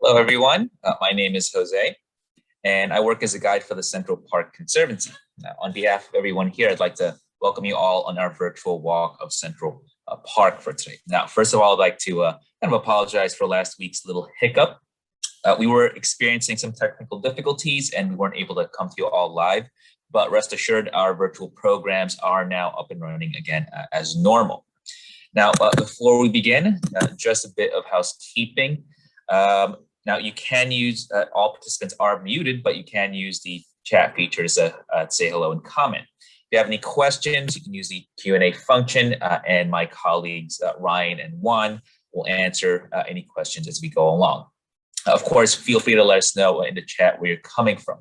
Hello, everyone. My name is Jose, and I work as a guide for the Central Park Conservancy. On behalf of everyone here, I'd like to welcome you all on our virtual walk of Central Park for today. Now, first of all, I'd like to kind of apologize for last week's little hiccup. We were experiencing some technical difficulties and we weren't able to come to you all live, but rest assured our virtual programs are now up and running again as normal. Now, before we begin, just a bit of housekeeping. Now, you can use, all participants are muted, but you can use the chat features to say hello and comment. If you have any questions, you can use the Q&A function, and my colleagues, Ryan and Juan, will answer any questions as we go along. Of course, feel free to let us know in the chat where you're coming from.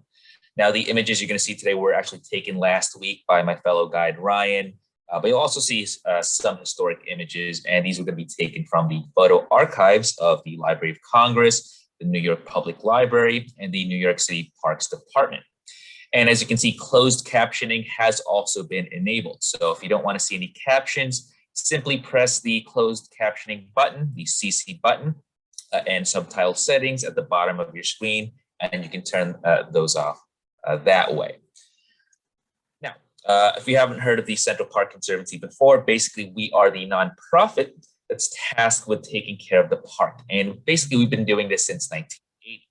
Now, the images you're going to see today were actually taken last week by my fellow guide, Ryan. But you'll also see some historic images, and these are going to be taken from the photo archives of the Library of Congress, the New York Public Library, and the New York City Parks Department. And as you can see, closed captioning has also been enabled. So if you don't want to see any captions, simply press the closed captioning button, the CC button, and subtitle settings at the bottom of your screen, and you can turn those off that way. If you haven't heard of the Central Park Conservancy before, basically we are the nonprofit that's tasked with taking care of the park. And basically we've been doing this since 1980.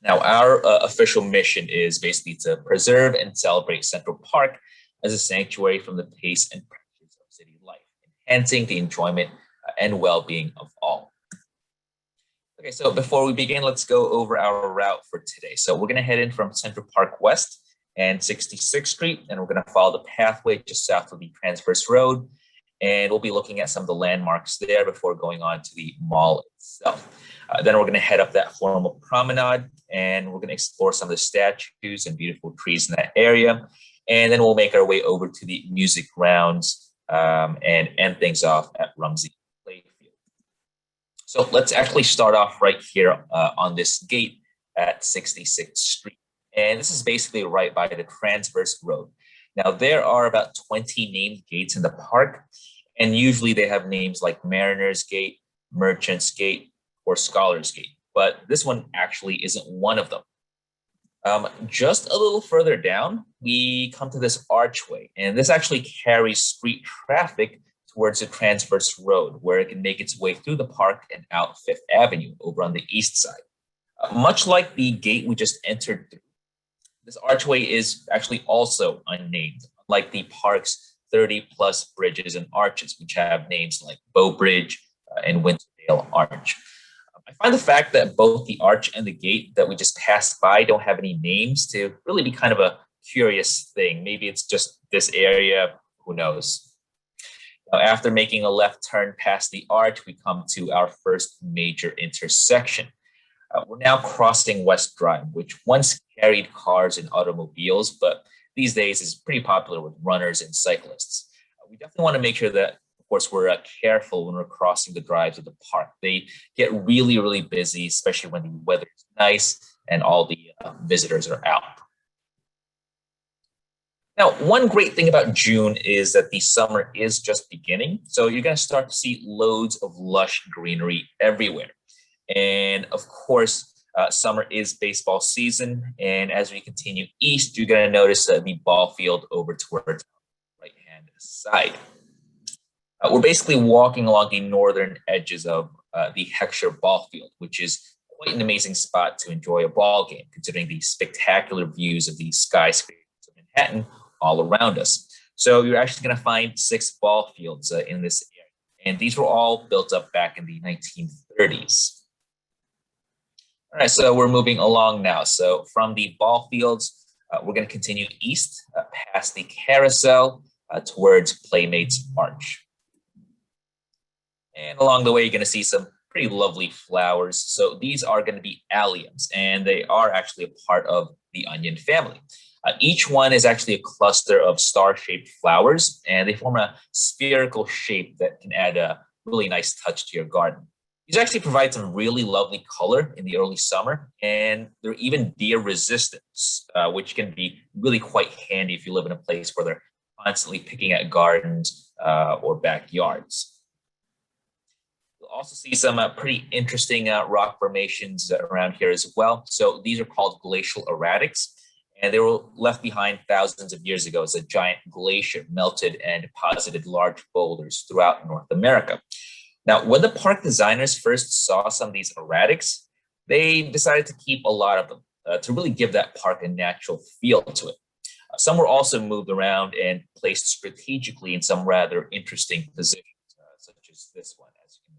Now, our official mission is basically to preserve and celebrate Central Park as a sanctuary from the pace and pressures of city life, enhancing the enjoyment and well-being of all. Okay, so before we begin, let's go over our route for today. So we're going to head in from Central Park West and 66th Street, and we're going to follow the pathway just south of the Transverse Road, and we'll be looking at some of the landmarks there before going on to the mall itself. Then we're going to head up that formal promenade, and we're going to explore some of the statues and beautiful trees in that area, and then we'll make our way over to the music grounds and end things off at Rumsey Playfield. So let's actually start off right here on this gate at 66th Street. And this is basically right by the Transverse Road. Now, there are about 20 named gates in the park, and usually they have names like Mariners Gate, Merchants Gate, or Scholars Gate, but this one actually isn't one of them. Just a little further down, we come to this archway, and this actually carries street traffic towards the Transverse Road, where it can make its way through the park and out Fifth Avenue over on the east side. Much like the gate we just entered through, this archway is actually also unnamed, like the park's 30-plus bridges and arches, which have names like Bow Bridge and Winterdale Arch. I find the fact that both the arch and the gate that we just passed by don't have any names to really be kind of a curious thing. Maybe it's just this area, who knows? Now, after making a left turn past the arch, we come to our first major intersection. We're now crossing West Drive, which once carried cars and automobiles, but these days is pretty popular with runners and cyclists. We definitely want to make sure that, of course, we're careful when we're crossing the drives of the park. They get really, really busy, especially when the weather is nice and all the visitors are out. Now, one great thing about June is that the summer is just beginning, so you're going to start to see loads of lush greenery everywhere. And of course, summer is baseball season. And as we continue east, you're going to notice the ball field over towards the right-hand side. We're basically walking along the northern edges of the Heckscher ball field, which is quite an amazing spot to enjoy a ball game, considering the spectacular views of the skyscrapers of Manhattan all around us. So you're actually going to find 6 ball fields in this area. And these were all built up back in the 1930s. All right, so we're moving along now. So from the ball fields, we're going to continue east past the carousel towards Playmates Arch. And along the way, you're going to see some pretty lovely flowers. So these are going to be Alliums, and they are actually a part of the onion family. Each one is actually a cluster of star-shaped flowers, and they form a spherical shape that can add a really nice touch to your garden. These actually provide some really lovely color in the early summer, and they're even deer resistant, which can be really quite handy if you live in a place where they're constantly picking at gardens or backyards. You'll also see some pretty interesting rock formations around here as well. So these are called Glacial Erratics, and they were left behind thousands of years ago as a giant glacier melted and deposited large boulders throughout North America. Now, when the park designers first saw some of these erratics, they decided to keep a lot of them to really give that park a natural feel to it. Some were also moved around and placed strategically in some rather interesting positions, such as this one, as you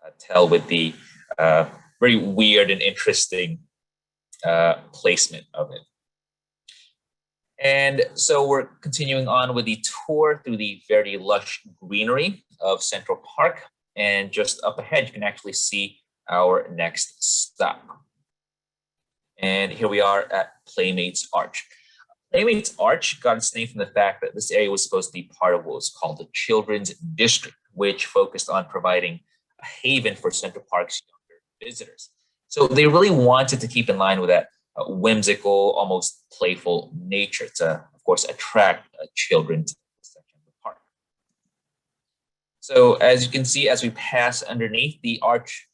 can tell with the very weird and interesting placement of it. And so we're continuing on with the tour through the very lush greenery of Central Park. And just up ahead, you can actually see our next stop. And here we are at Playmates Arch. Playmates Arch got its name from the fact that this area was supposed to be part of what was called the Children's District, which focused on providing a haven for Central Park's younger visitors. So they really wanted to keep in line with that whimsical, almost playful nature to, of course, attract children to this section of the park. So as you can see, as we pass underneath, the arch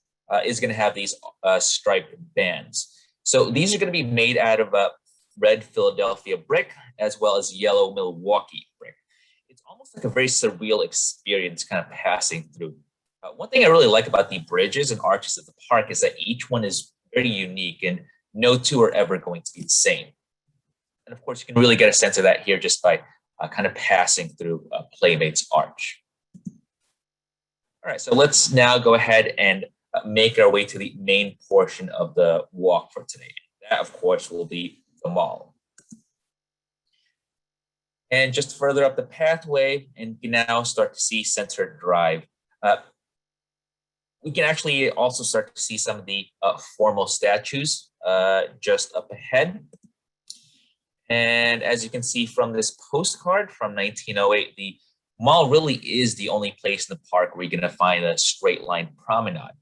is going to have these striped bands. So these are going to be made out of red Philadelphia brick as well as yellow Milwaukee brick. It's almost like a very surreal experience kind of passing through. One thing I really like about the bridges and arches of the park is that each one is very unique and no two are ever going to be the same. And of course, you can really get a sense of that here just by kind of passing through Playmates Arch. All right, so let's now go ahead and make our way to the main portion of the walk for today. That, of course, will be the mall. And just further up the pathway, and you can now start to see Center Drive. We can actually also start to see some of the formal statues just up ahead. And as you can see from this postcard from 1908, the mall really is the only place in the park where you're going to find a straight line promenade.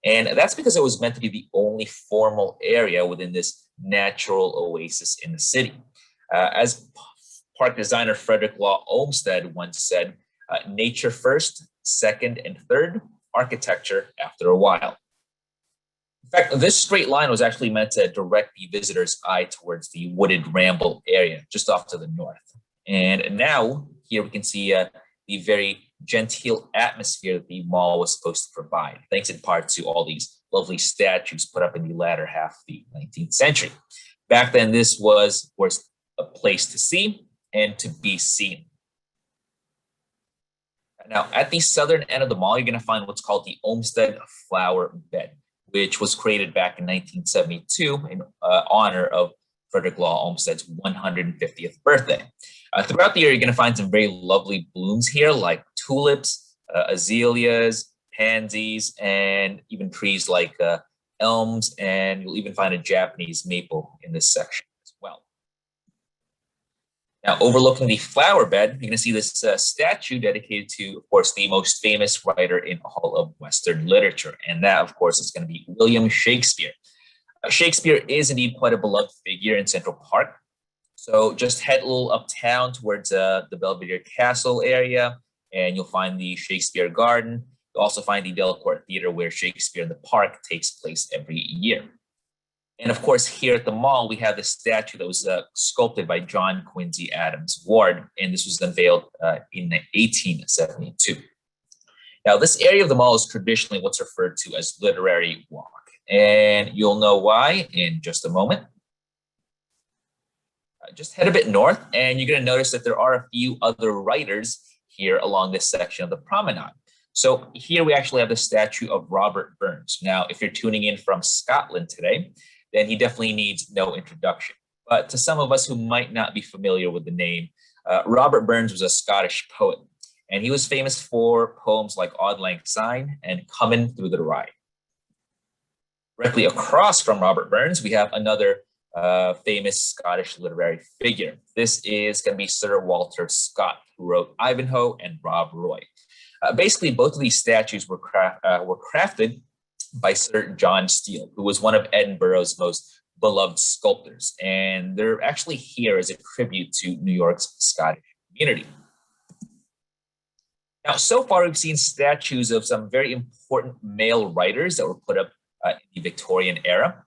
And that's because it was meant to be the only formal area within this natural oasis in the city. As park designer Frederick Law Olmsted once said, nature first, second, and third, architecture after a while. In fact, this straight line was actually meant to direct the visitor's eye towards the wooded ramble area just off to the north. And now here we can see the very genteel atmosphere that the mall was supposed to provide, thanks in part to all these lovely statues put up in the latter half of the 19th century. Back then, this was, of course, a place to see and to be seen. Now, at the southern end of the mall, you're going to find what's called the Olmsted Flower Bed, which was created back in 1972 in honor of Frederick Law Olmsted's 150th birthday. Throughout the year, you're going to find some very lovely blooms here, like tulips, azaleas, pansies, and even trees like elms, and you'll even find a Japanese maple in this section as well. Now, overlooking the flower bed, you're going to see this statue dedicated to, of course, the most famous writer in all of Western literature, and that, of course, is going to be William Shakespeare. Shakespeare is indeed quite a beloved figure in Central Park. So just head a little uptown towards the Belvedere Castle area, and you'll find the Shakespeare Garden. You'll also find the Delacorte Theater, where Shakespeare in the Park takes place every year. And of course, here at the mall, we have the statue that was sculpted by John Quincy Adams Ward, and this was unveiled in 1872. Now, this area of the mall is traditionally what's referred to as Literary Walk, and you'll know why in just a moment. Just head a bit north, and you're going to notice that there are a few other writers here along this section of the promenade. So here we actually have the statue of Robert Burns. Now, if you're tuning in from Scotland today, then he definitely needs no introduction. But to some of us who might not be familiar with the name, Robert Burns was a Scottish poet, and he was famous for poems like Auld Lang Syne and Comin' Through the Rye. Directly across from Robert Burns, we have another famous Scottish literary figure. This is going to be Sir Walter Scott, who wrote Ivanhoe and Rob Roy. Basically, both of these statues were crafted by Sir John Steele, who was one of Edinburgh's most beloved sculptors. And they're actually here as a tribute to New York's Scottish community. Now, so far, we've seen statues of some very important male writers that were put up in the Victorian era.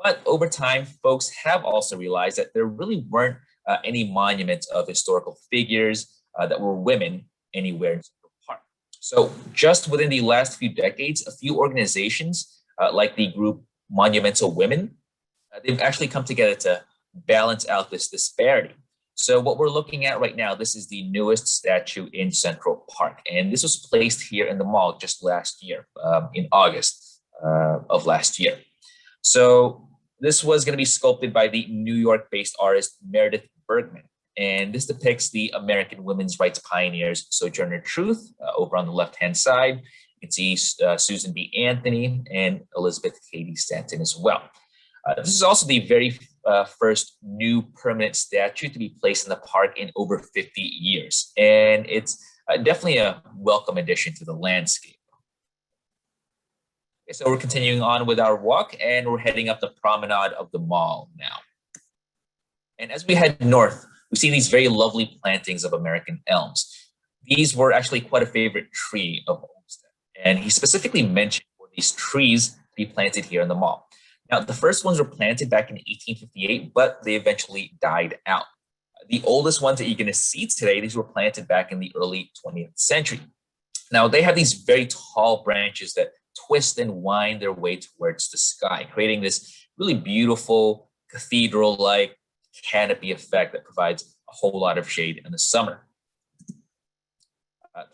But over time, folks have also realized that there really weren't any monuments of historical figures that were women anywhere in Central Park. So just within the last few decades, a few organizations like the group Monumental Women, they've actually come together to balance out this disparity. So what we're looking at right now, this is the newest statue in Central Park. And this was placed here in the mall just last year, in August of last year. So this was going to be sculpted by the New York-based artist Meredith Bergman. And this depicts the American women's rights pioneers Sojourner Truth over on the left-hand side. You can see Susan B. Anthony and Elizabeth Cady Stanton as well. This is also the very first new permanent statue to be placed in the park in over 50 years. And it's definitely a welcome addition to the landscape. Okay, so we're continuing on with our walk and we're heading up the promenade of the mall now. And as we head north, we see these very lovely plantings of American elms. These were actually quite a favorite tree of Olmsted. And he specifically mentioned for these trees to be planted here in the mall. Now, the first ones were planted back in 1858, but they eventually died out. The oldest ones that you're going to see today, these were planted back in the early 20th century. Now, they have these very tall branches that twist and wind their way towards the sky, creating this really beautiful cathedral-like canopy effect that provides a whole lot of shade in the summer.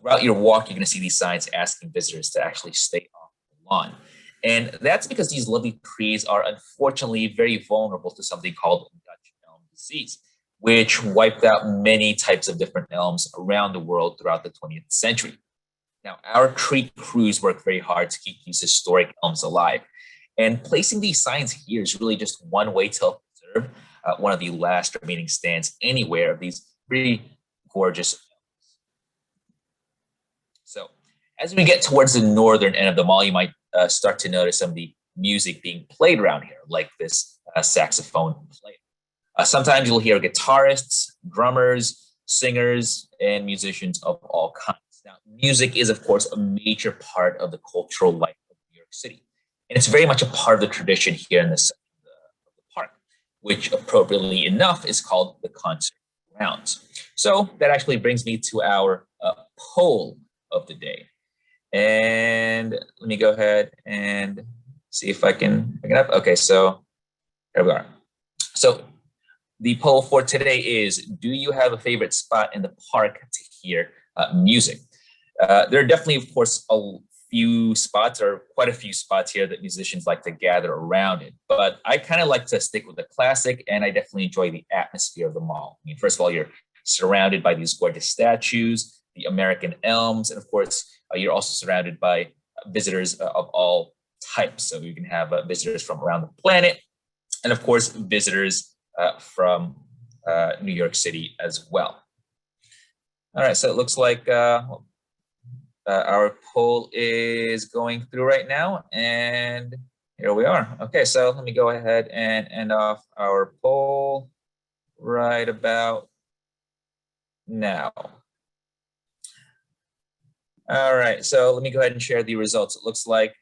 Throughout your walk, you're going to see these signs asking visitors to actually stay off the lawn. And that's because these lovely trees are unfortunately very vulnerable to something called Dutch elm disease, which wiped out many types of different elms around the world throughout the 20th century. Now, our tree crews work very hard to keep these historic elms alive. And placing these signs here is really just one way to help preserve one of the last remaining stands anywhere of these really gorgeous elms. So as we get towards the northern end of the mall, you might start to notice some of the music being played around here, like this saxophone player. Sometimes you'll hear guitarists, drummers, singers, and musicians of all kinds. Now, music is, of course, a major part of the cultural life of New York City. And it's very much a part of the tradition here in the center of the park, which appropriately enough is called the concert grounds. So that actually brings me to our poll of the day. And let me go ahead and see if I can pick it up. Okay, so here we are. So the poll for today is, do you have a favorite spot in the park to hear music? There are definitely, of course, a few spots or quite a few spots here that musicians like to gather around it. But I kind of like to stick with the classic, and I definitely enjoy the atmosphere of the mall. I mean, first of all, you're surrounded by these gorgeous statues, the American elms, and of course, you're also surrounded by visitors of all types. So you can have visitors from around the planet, and of course, visitors from New York City as well. All right, so it looks like our poll is going through right now, and here we are. Okay, so let me go ahead and end off our poll right about now. All right, so let me go ahead and share the results. It looks like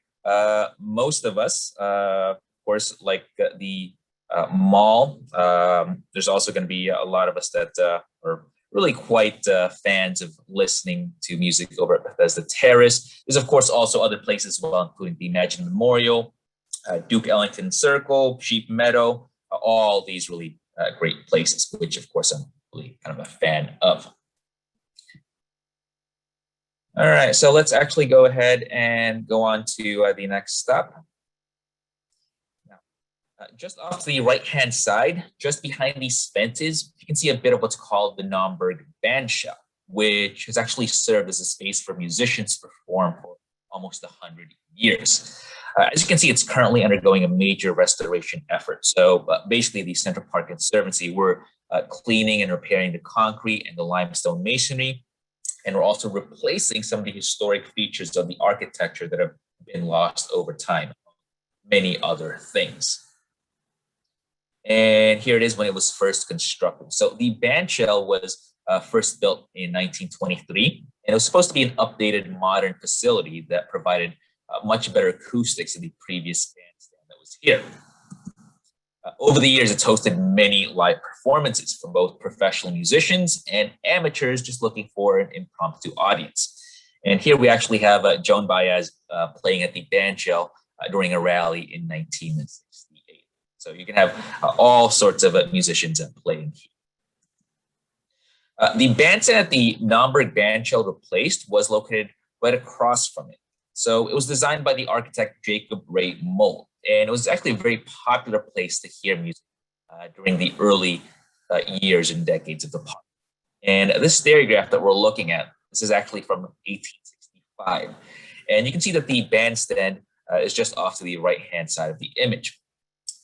most of us, of course, like the mall. There's also going to be a lot of us that are really quite fans of listening to music over at Bethesda Terrace. There's, of course, also other places as well, including the Imagine Memorial, Duke Ellington Circle, Sheep Meadow, all these really great places, which, of course, I'm really kind of a fan of. All right, so let's actually go ahead and go on to the next stop. Now, just off the right-hand side, just behind these fences, you can see a bit of what's called the Nomberg Bansha, which has actually served as a space for musicians to perform for almost 100 years. As you can see, it's currently undergoing a major restoration effort. So basically, the Central Park Conservancy, we're cleaning and repairing the concrete and the limestone masonry. And we're also replacing some of the historic features of the architecture that have been lost over time, many other things. And here it is when it was first constructed. So the bandshell was first built in 1923. And it was supposed to be an updated modern facility that provided much better acoustics than the previous bandstand that was here. Over the years, it's hosted many live performances from both professional musicians and amateurs just looking for an impromptu audience. And here we actually have Joan Baez playing at the Bansha during a rally in 1968. So you can have all sorts of musicians playing here. The bandstand that the Nomberg Bansha replaced was located right across from it. So it was designed by the architect Jacob Ray Moll, and it was actually a very popular place to hear music during the early years and decades of the park. And this stereograph that we're looking at, this is actually from 1865. And you can see that the bandstand is just off to the right-hand side of the image.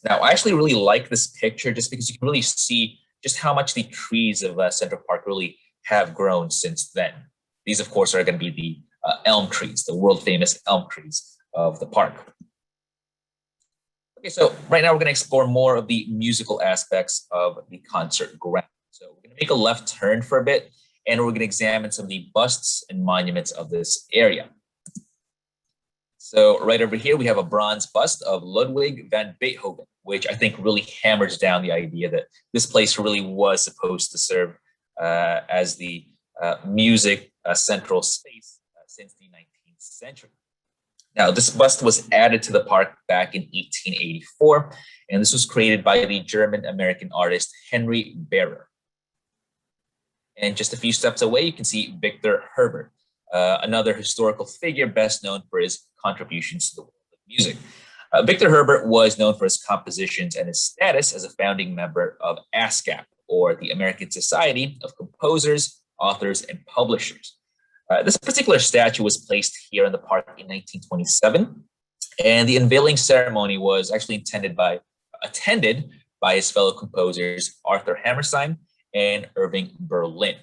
Now, I actually really like this picture just because you can really see just how much the trees of Central Park really have grown since then. These, of course, are going to be the elm trees, the world-famous elm trees of the park. Okay, so right now we're going to explore more of the musical aspects of the concert ground. So we're going to make a left turn for a bit, and we're going to examine some of the busts and monuments of this area. So right over here, we have a bronze bust of Ludwig van Beethoven, which I think really hammers down the idea that this place really was supposed to serve as the music central space since the 19th century. Now, this bust was added to the park back in 1884, and this was created by the German-American artist Henry Berer. And just a few steps away, you can see Victor Herbert, another historical figure best known for his contributions to the world of music. Victor Herbert was known for his compositions and his status as a founding member of ASCAP, or the American Society of Composers, Authors, and Publishers. This particular statue was placed here in the park in 1927, and the unveiling ceremony was actually attended by his fellow composers Arthur Hammerstein and Irving Berlin.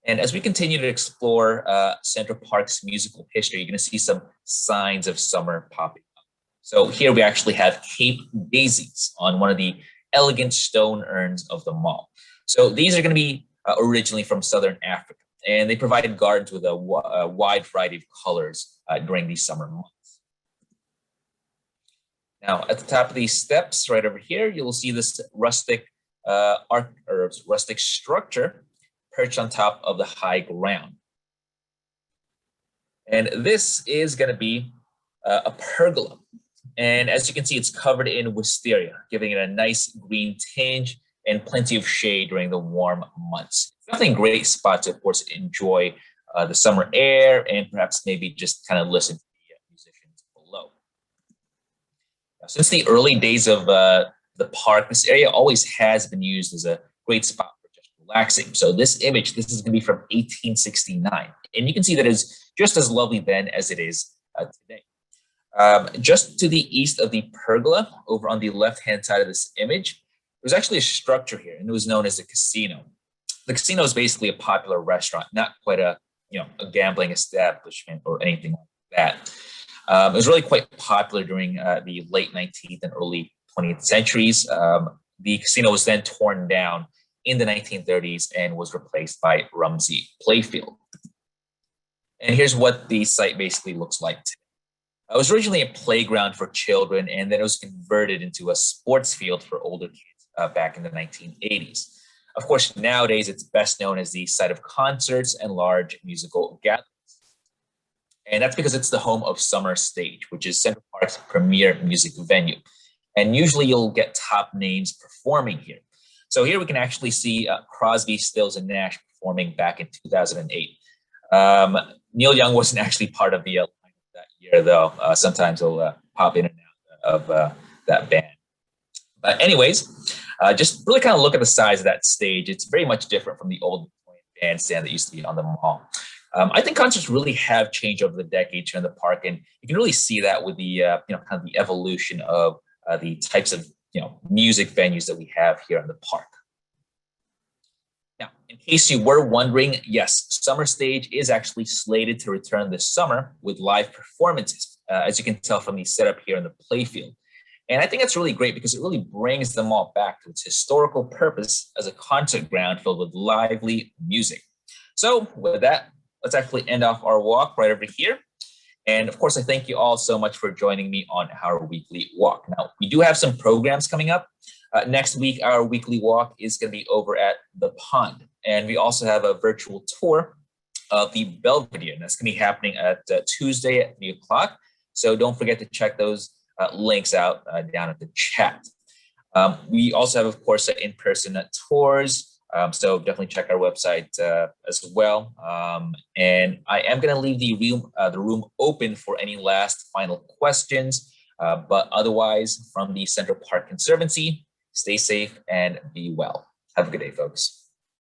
And as we continue to explore Central Park's musical history, you're going to see some signs of summer popping up. So here we actually have Cape Daisies on one of the elegant stone urns of the mall. So these are going to be originally from Southern Africa, and they provided gardens with a wide variety of colors during these summer months. Now, at the top of these steps, right over here, you'll see this rustic rustic structure perched on top of the high ground. And this is going to be a pergola. And as you can see, it's covered in wisteria, giving it a nice green tinge and plenty of shade during the warm months. It's definitely a great spot to, of course, enjoy the summer air and perhaps maybe just kind of listen to the musicians below. Now, since the early days of the park, this area always has been used as a great spot for just relaxing. So this image, this is going to be from 1869. And you can see that it's just as lovely then as it is today. Just to the east of the pergola, over on the left-hand side of this image, there's actually a structure here, and it was known as a casino. The casino is basically a popular restaurant, not quite a gambling establishment or anything like that. It was really quite popular during the late 19th and early 20th centuries. The casino was then torn down in the 1930s and was replaced by Rumsey Playfield. And here's what the site basically looks like today. It was originally a playground for children, and then it was converted into a sports field for older kids back in the 1980s. Of course, nowadays it's best known as the site of concerts and large musical gatherings. And that's because it's the home of Summer Stage, which is Central Park's premier music venue. And usually you'll get top names performing here. So here we can actually see Crosby, Stills, and Nash performing back in 2008. Neil Young wasn't actually part of the lineup that year, though. Sometimes he'll pop in and out of that band. But anyways, just really kind of look at the size of that stage. It's very much different from the old bandstand that used to be on the mall. I think concerts really have changed over the decades here in the park, and you can really see that with the kind of the evolution of the types of music venues that we have here in the park. Now, in case you were wondering, yes, Summer Stage is actually slated to return this summer with live performances, as you can tell from the setup here in the playfield. And I think that's really great because it really brings the mall back to its historical purpose as a concert ground filled with lively music. So with that, let's actually end off our walk right over here. And of course, I thank you all so much for joining me on our weekly walk. Now, we do have some programs coming up. Next week, our weekly walk is going to be over at the pond. And we also have a virtual tour of the Belvedere. And that's going to be happening at Tuesday at 3 o'clock. So don't forget to check those links out down at the chat. We also have, of course, in-person tours. So definitely check our website as well. And I am going to leave the room open for any last final questions. But otherwise, from the Central Park Conservancy, stay safe and be well. Have a good day, folks.